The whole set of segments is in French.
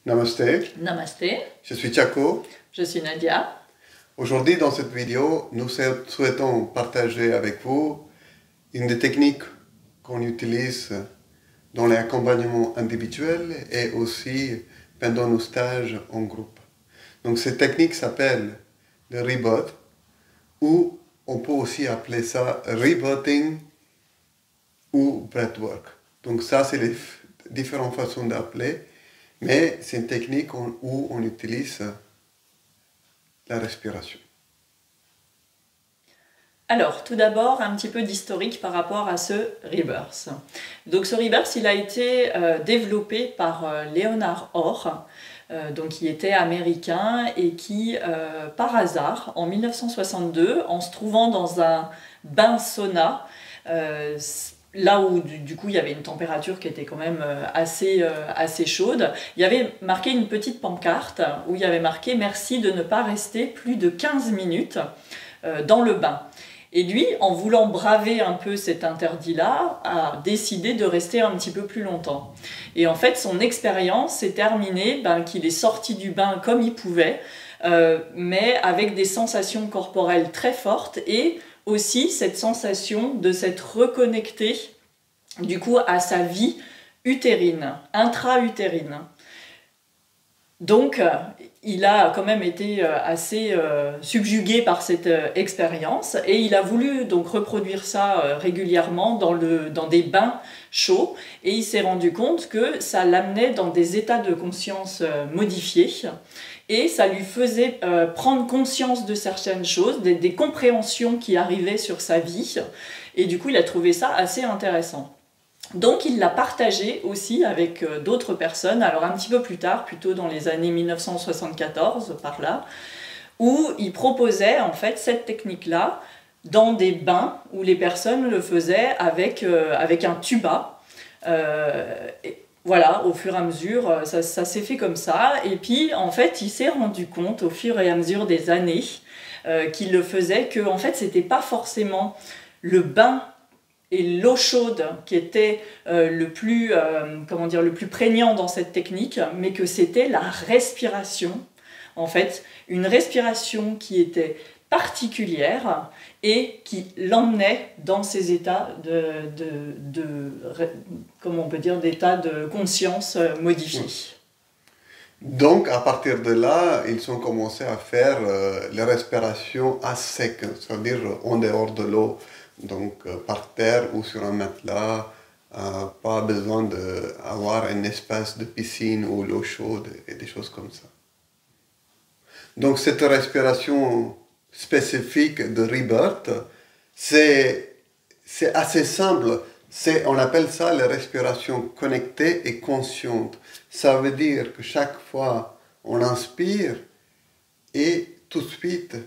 Namasté, Namasté, je suis Chako. je suis Nadia. Aujourd'hui, dans cette vidéo, nous souhaitons partager avec vous une des techniques qu'on utilise dans l'accompagnement individuel et aussi pendant nos stages en groupe. Donc cette technique s'appelle le rebirth, ou on peut aussi appeler ça rebirthing ou breathwork. Donc ça, c'est les différentes façons d'appeler, mais c'est une technique où on utilise la respiration. Alors, tout d'abord, un petit peu d'historique par rapport à ce rebirth. Donc ce rebirth, il a été développé par Leonard Orr, donc qui était américain et qui, par hasard, en 1962, en se trouvant dans un bain sauna, là où du coup il y avait une température qui était quand même assez chaude, il y avait marqué une petite pancarte où il y avait marqué « Merci de ne pas rester plus de 15 minutes dans le bain ». Et lui, en voulant braver un peu cet interdit-là, a décidé de rester un petit peu plus longtemps. Et en fait, son expérience s'est terminée qu'il est sorti du bain comme il pouvait, mais avec des sensations corporelles très fortes et aussi cette sensation de s'être reconnecté du coup à sa vie utérine, intra-utérine. Donc, il a quand même été assez subjugué par cette expérience et il a voulu donc reproduire ça régulièrement dans des bains chauds et il s'est rendu compte que ça l'amenait dans des états de conscience modifiés et ça lui faisait prendre conscience de certaines choses, des compréhensions qui arrivaient sur sa vie et du coup il a trouvé ça assez intéressant. Donc il l'a partagé aussi avec d'autres personnes, alors un petit peu plus tard, plutôt dans les années 1974, par là, où il proposait en fait cette technique-là dans des bains où les personnes le faisaient avec un tuba. Et voilà, au fur et à mesure, ça s'est fait comme ça. Et puis en fait, il s'est rendu compte au fur et à mesure des années qu'il le faisait, que en fait, c'était pas forcément le bain et l'eau chaude qui était le plus prégnant dans cette technique, mais que c'était la respiration, en fait, une respiration qui était particulière et qui l'emmenait dans ces états comment on peut dire, d'état de conscience modifiés. Donc, à partir de là, ils ont commencé à faire les respirations à sec, c'est-à-dire en dehors de l'eau. Donc par terre ou sur un matelas, pas besoin d'avoir un espace de piscine ou l'eau chaude et des choses comme ça. Donc cette respiration spécifique de rebirth, c'est assez simple. On appelle ça la respiration connectée et consciente. Ça veut dire que chaque fois on inspire et tout de suite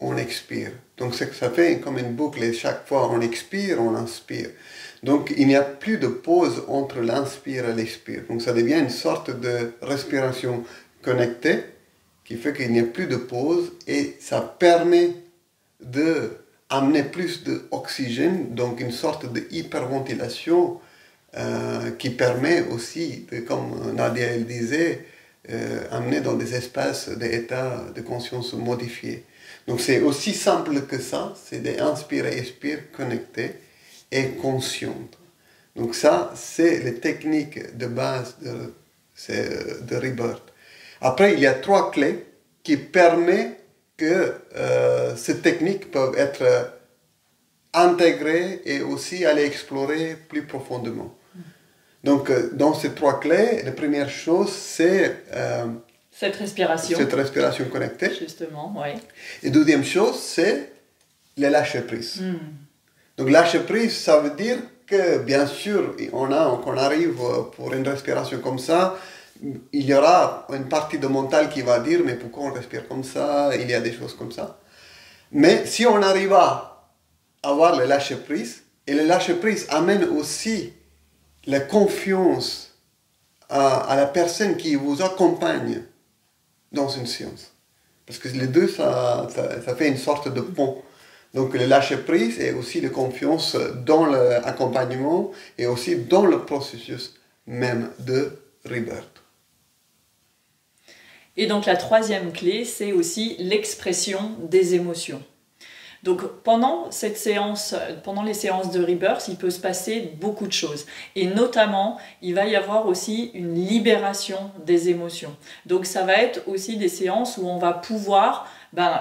on expire. Donc ça fait comme une boucle et chaque fois on expire, on inspire. Donc il n'y a plus de pause entre l'inspire et l'expire. Donc ça devient une sorte de respiration connectée qui fait qu'il n'y a plus de pause et ça permet d'amener plus d'oxygène, donc une sorte de hyperventilation qui permet aussi, comme Nadia elle disait, amener dans des espaces, des états de conscience modifiés. Donc c'est aussi simple que ça, c'est d'inspirer et expirer connectés et conscientes. Donc ça, c'est les techniques de base de rebirth. Après, il y a 3 clés qui permettent que ces techniques peuvent être intégrées et aussi aller explorer plus profondément. Donc dans ces 3 clés, la première chose, c'est cette respiration connectée. Justement, oui. Et deuxième chose, c'est le lâcher-prise. Donc lâcher-prise, ça veut dire que bien sûr, quand on arrive pour une respiration comme ça, il y aura une partie de mental qui va dire mais pourquoi on respire comme ça, il y a des choses comme ça. Mais si on arrive à avoir le lâcher-prise, et le lâcher-prise amène aussi la confiance à la personne qui vous accompagne dans une séance. Parce que les deux, ça fait une sorte de pont. Donc le lâcher-prise et aussi la confiance dans l'accompagnement et aussi dans le processus même de rebirth. Et donc la troisième clé, c'est aussi l'expression des émotions. Donc pendant cette séance, pendant les séances de Rebirth, il peut se passer beaucoup de choses. Et notamment, il va y avoir aussi une libération des émotions. Donc ça va être aussi des séances où on va pouvoir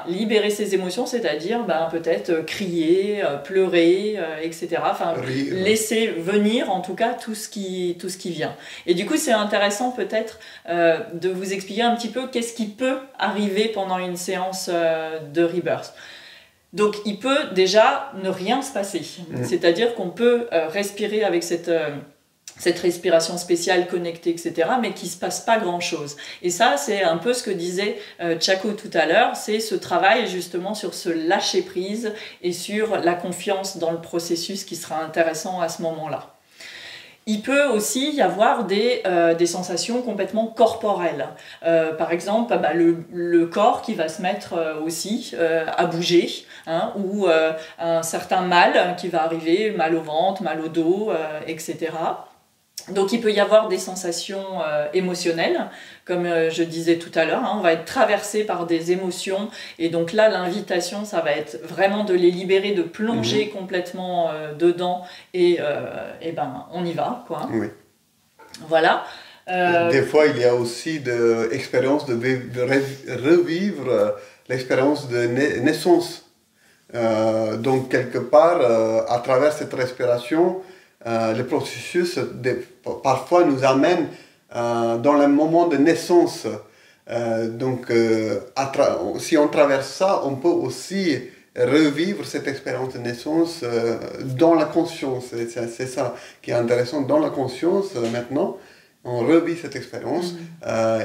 libérer ses émotions, c'est-à-dire peut-être crier, pleurer, etc. Enfin, laisser venir en tout cas tout ce qui vient. Et du coup, c'est intéressant peut-être de vous expliquer un petit peu qu'est-ce qui peut arriver pendant une séance de Rebirth. Donc il peut déjà ne rien se passer, c'est-à-dire qu'on peut respirer avec cette respiration spéciale connectée, etc., mais qu'il ne se passe pas grand-chose. Et ça, c'est un peu ce que disait Tchako tout à l'heure, c'est ce travail justement sur ce lâcher-prise et sur la confiance dans le processus qui sera intéressant à ce moment-là. Il peut aussi y avoir des sensations complètement corporelles. Par exemple, le corps qui va se mettre aussi à bouger, ou un certain mal qui va arriver, mal au ventre, mal au dos, etc. Donc il peut y avoir des sensations émotionnelles, comme je disais tout à l'heure, on va être traversé par des émotions, et donc là l'invitation ça va être vraiment de les libérer, de plonger complètement dedans, et on y va, quoi. Oui. Voilà. Des fois il y a aussi l'expérience de revivre l'expérience de naissance. Donc quelque part, à travers cette respiration, le processus parfois nous amène dans le moment de naissance. Si on traverse ça, on peut aussi revivre cette expérience de naissance dans la conscience. C'est ça qui est intéressant. Dans la conscience, maintenant, on revit cette expérience.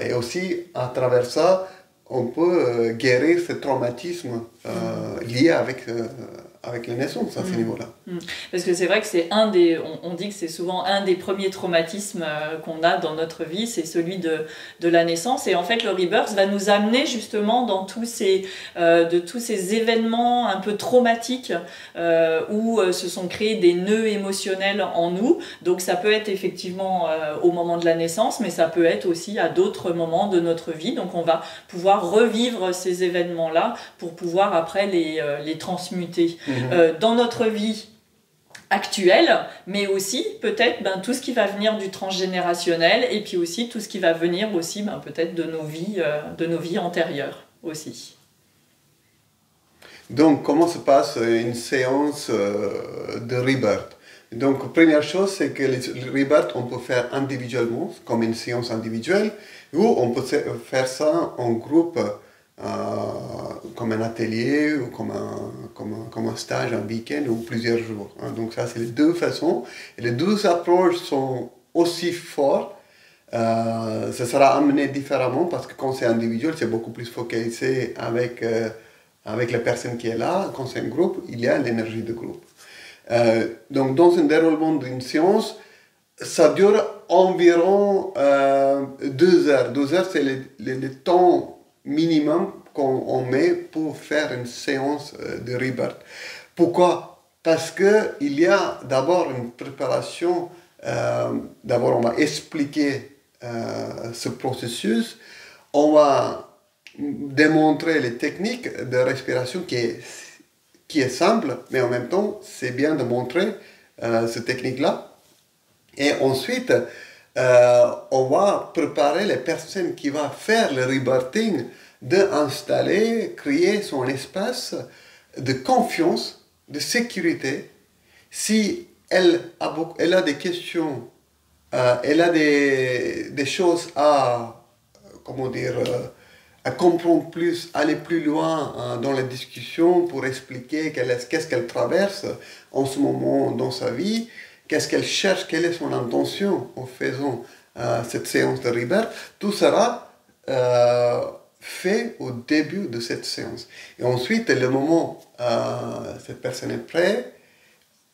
Et aussi, à travers ça, on peut guérir ce traumatisme lié avec la naissance à ce niveau-là. Parce que c'est vrai que c'est on dit que c'est souvent un des premiers traumatismes qu'on a dans notre vie, c'est celui de la naissance. Et en fait, le Rebirth va nous amener justement dans tous ces événements un peu traumatiques où se sont créés des nœuds émotionnels en nous. Donc ça peut être effectivement au moment de la naissance, mais ça peut être aussi à d'autres moments de notre vie. Donc on va pouvoir revivre ces événements-là pour pouvoir après les transmuter dans notre vie actuelle, mais aussi peut-être tout ce qui va venir du transgénérationnel, et puis aussi tout ce qui va venir aussi peut-être de nos vies antérieures aussi. Donc comment se passe une séance de Rebirth? Donc première chose, c'est que le Rebirth on peut faire individuellement comme une séance individuelle, ou on peut faire ça en groupe comme un atelier ou comme un stage, un week-end ou plusieurs jours. Donc ça, c'est les deux façons. Et les deux approches sont aussi fortes. Ça sera amené différemment parce que quand c'est individuel, c'est beaucoup plus focalisé avec la personne qui est là. Quand c'est un groupe, il y a l'énergie de groupe. Donc dans un déroulement d'une séance, ça dure environ 2 heures. 2 heures, c'est le temps minimum qu'on met pour faire une séance de Rebirth. Pourquoi? Parce qu'il y a d'abord une préparation, d'abord on va expliquer ce processus, on va démontrer les techniques de respiration qui est simple, mais en même temps c'est bien de montrer cette technique-là. Et ensuite, on va préparer les personnes qui vont faire le rebirthing d'installer, créer son espace de confiance, de sécurité. Si elle a des questions, elle a des choses à comprendre plus, aller plus loin dans la discussion pour expliquer qu'est-ce qu'elle traverse en ce moment dans sa vie, qu'est-ce qu'elle cherche, quelle est son intention en faisant cette séance de Rebirth, tout sera fait au début de cette séance. Et ensuite, le moment où cette personne est prête,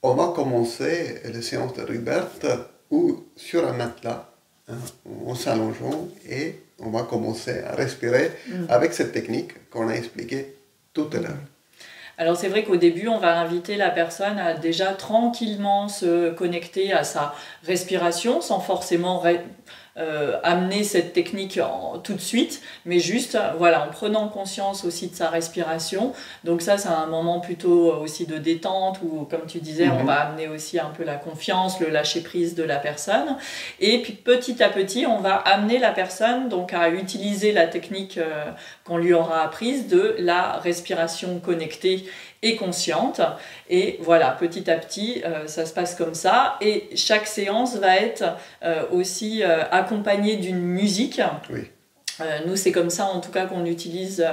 on va commencer la séance de Rebirth ou sur un matelas, en s'allongeant, et on va commencer à respirer avec cette technique qu'on a expliquée tout à l'heure. Alors c'est vrai qu'au début, on va inviter la personne à déjà tranquillement se connecter à sa respiration sans forcément amener cette technique tout de suite, mais juste voilà, en prenant conscience aussi de sa respiration. Donc ça, c'est un moment plutôt aussi de détente où, comme tu disais, on va amener aussi un peu la confiance, le lâcher-prise de la personne. Et puis petit à petit, on va amener la personne donc à utiliser la technique qu'on lui aura apprise de la respiration connectée et consciente. Et voilà, petit à petit, ça se passe comme ça. Et chaque séance va être aussi accompagnée d'une musique. Oui. Nous, c'est comme ça, en tout cas, qu'on utilise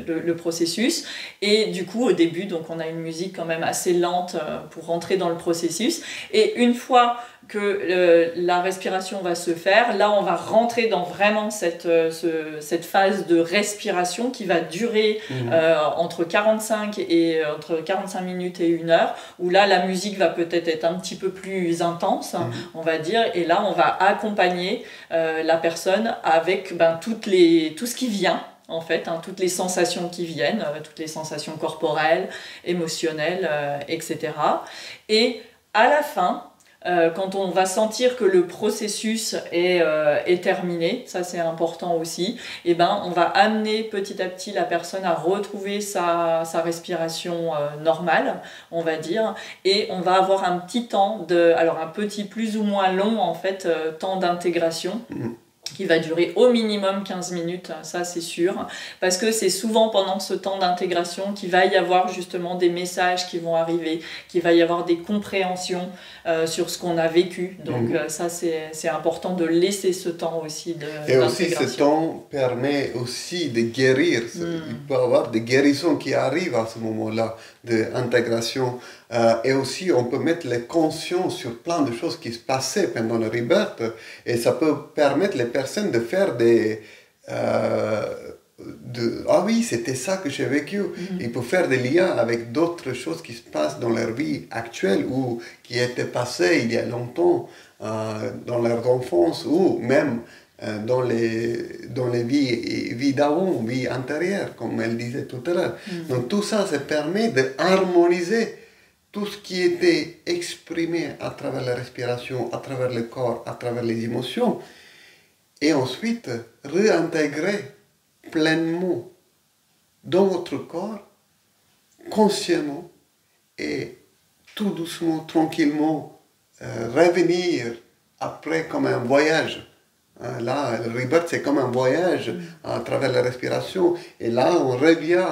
le processus. Et du coup, au début, donc, on a une musique quand même assez lente pour rentrer dans le processus. Et une fois que la respiration va se faire, là, on va rentrer dans vraiment cette phase de respiration qui va durer entre 45 minutes et 1 heure, où là, la musique va peut-être être un petit peu plus intense, on va dire. Et là, on va accompagner la personne avec tout ce qui vient, en fait, toutes les sensations qui viennent, toutes les sensations corporelles, émotionnelles, etc. Et à la fin, quand on va sentir que le processus est terminé, ça c'est important aussi, et on va amener petit à petit la personne à retrouver sa respiration normale, on va dire, et on va avoir un petit temps, alors un petit plus ou moins long en fait, temps d'intégration, qui va durer au minimum 15 minutes, ça c'est sûr, parce que c'est souvent pendant ce temps d'intégration qu'il va y avoir justement des messages qui vont arriver, qu'il va y avoir des compréhensions sur ce qu'on a vécu, donc ça c'est important de laisser ce temps aussi d'intégration. Et aussi ce temps permet aussi de guérir, il peut y avoir des guérisons qui arrivent à ce moment-là d'intégration, et aussi on peut mettre les consciences sur plein de choses qui se passaient pendant le rebirth, et ça peut permettre les personnes de faire ah oui, c'était ça que j'ai vécu. Ils peuvent faire des liens avec d'autres choses qui se passent dans leur vie actuelle ou qui étaient passées il y a longtemps, dans leur enfance ou même dans les vies d'avant, vies antérieures, comme elle disait tout à l'heure. Donc tout ça, ça permet d'harmoniser tout ce qui était exprimé à travers la respiration, à travers le corps, à travers les émotions, et ensuite réintégrer pleinement dans votre corps, consciemment, et tout doucement, tranquillement, revenir après comme un voyage. Là, le rebirth, c'est comme un voyage à travers la respiration, et là, on revient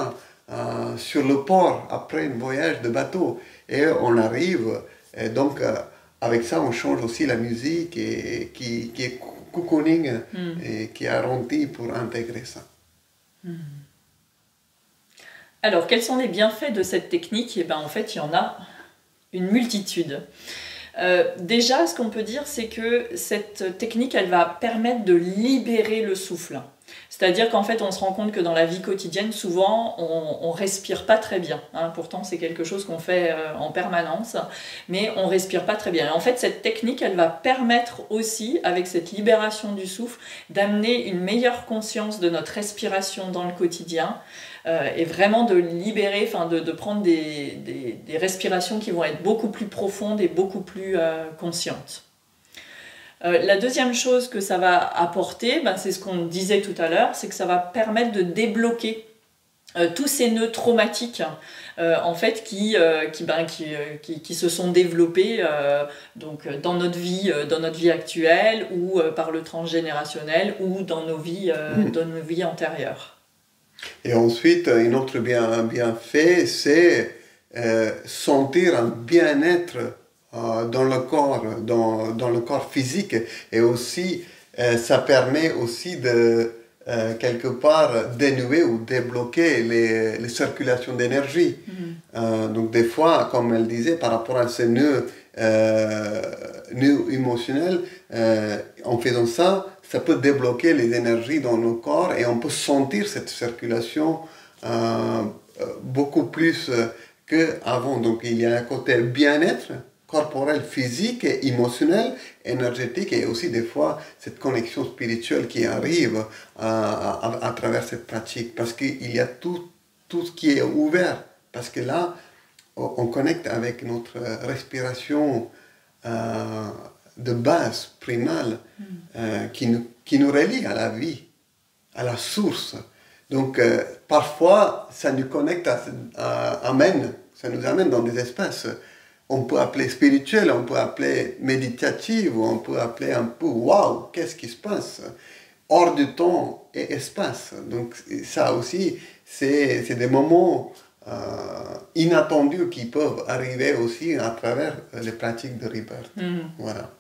sur le port après un voyage de bateau, et on arrive, et donc avec ça, on change aussi la musique et qui est cocooning et qui est arrondi pour intégrer ça. Alors, quels sont les bienfaits de cette technique? En fait, il y en a une multitude. Déjà, ce qu'on peut dire, c'est que cette technique, elle va permettre de libérer le souffle. C'est-à-dire qu'en fait, on se rend compte que dans la vie quotidienne, souvent, on respire pas très bien. Pourtant, c'est quelque chose qu'on fait en permanence, mais on respire pas très bien. Et en fait, cette technique, elle va permettre aussi, avec cette libération du souffle, d'amener une meilleure conscience de notre respiration dans le quotidien, et vraiment de libérer, de prendre des respirations qui vont être beaucoup plus profondes et beaucoup plus conscientes. La deuxième chose que ça va apporter, c'est ce qu'on disait tout à l'heure, c'est que ça va permettre de débloquer tous ces nœuds traumatiques en fait, qui se sont développés donc, dans notre vie actuelle ou par le transgénérationnel ou dans nos vies antérieures. Et ensuite, un autre bienfait, c'est sentir un bien-être dans le corps physique, et aussi ça permet aussi de quelque part dénouer ou débloquer les circulations d'énergie. Donc des fois, comme elle disait, par rapport à ces nœuds émotionnels, en faisant ça, ça peut débloquer les énergies dans nos corps et on peut sentir cette circulation beaucoup plus qu'avant. Donc il y a un côté bien-être corporel, physique, et émotionnel, énergétique, et aussi des fois cette connexion spirituelle qui arrive à travers cette pratique, parce qu'il y a tout ce qui est ouvert, parce que là on connecte avec notre respiration de base, primale, qui nous relie à la vie, à la source. Donc, parfois, ça nous connecte, ça nous amène dans des espaces, on peut appeler spirituel, on peut appeler méditatif, on peut appeler un peu, waouh, qu'est-ce qui se passe? Hors du temps et espace. Donc, ça aussi, c'est des moments inattendus qui peuvent arriver aussi à travers les pratiques de Rebirth. Voilà.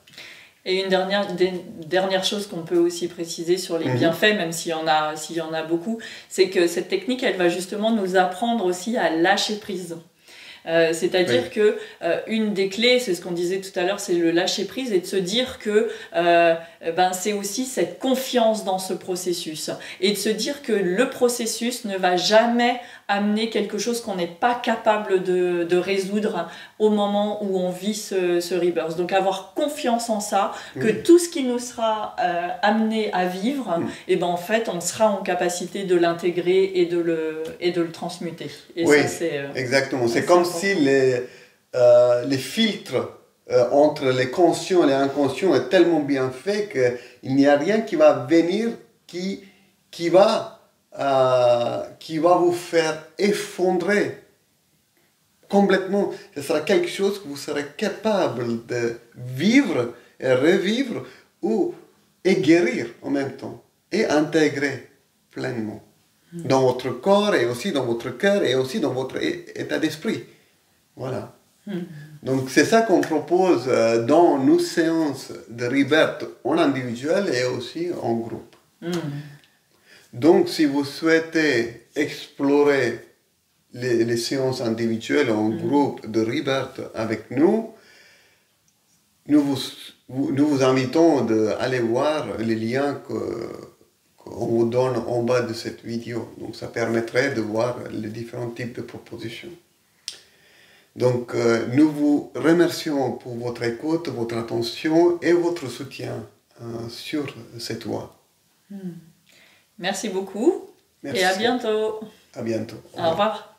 Et une dernière chose qu'on peut aussi préciser sur les bienfaits, même s'il y en a beaucoup, c'est que cette technique, elle va justement nous apprendre aussi à lâcher prise. C'est-à-dire que une des clés, c'est ce qu'on disait tout à l'heure, c'est le lâcher prise et de se dire que c'est aussi cette confiance dans ce processus et de se dire que le processus ne va jamais amener quelque chose qu'on n'est pas capable de résoudre au moment où on vit ce rebirth. Donc avoir confiance en ça, que tout ce qui nous sera amené à vivre, et en fait on sera en capacité de l'intégrer et de le transmuter. Et oui, ça, c'est, exactement. C'est comme si les filtres entre les conscients et les inconscients est tellement bien fait qu'il n'y a rien qui va venir qui va vous faire effondrer complètement. Ce sera quelque chose que vous serez capable de vivre et revivre et guérir en même temps et intégrer pleinement dans votre corps et aussi dans votre cœur et aussi dans votre état d'esprit. Voilà. Donc c'est ça qu'on propose dans nos séances de Rebirth en individuel et aussi en groupe. Donc si vous souhaitez explorer les séances individuelles en groupe de Rebirth avec nous, nous vous invitons à aller voir les liens qu'on vous donne en bas de cette vidéo. Donc ça permettrait de voir les différents types de propositions. Donc nous vous remercions pour votre écoute, votre attention et votre soutien sur cette voie. Merci beaucoup. Merci. Et à bientôt. À bientôt. Au revoir.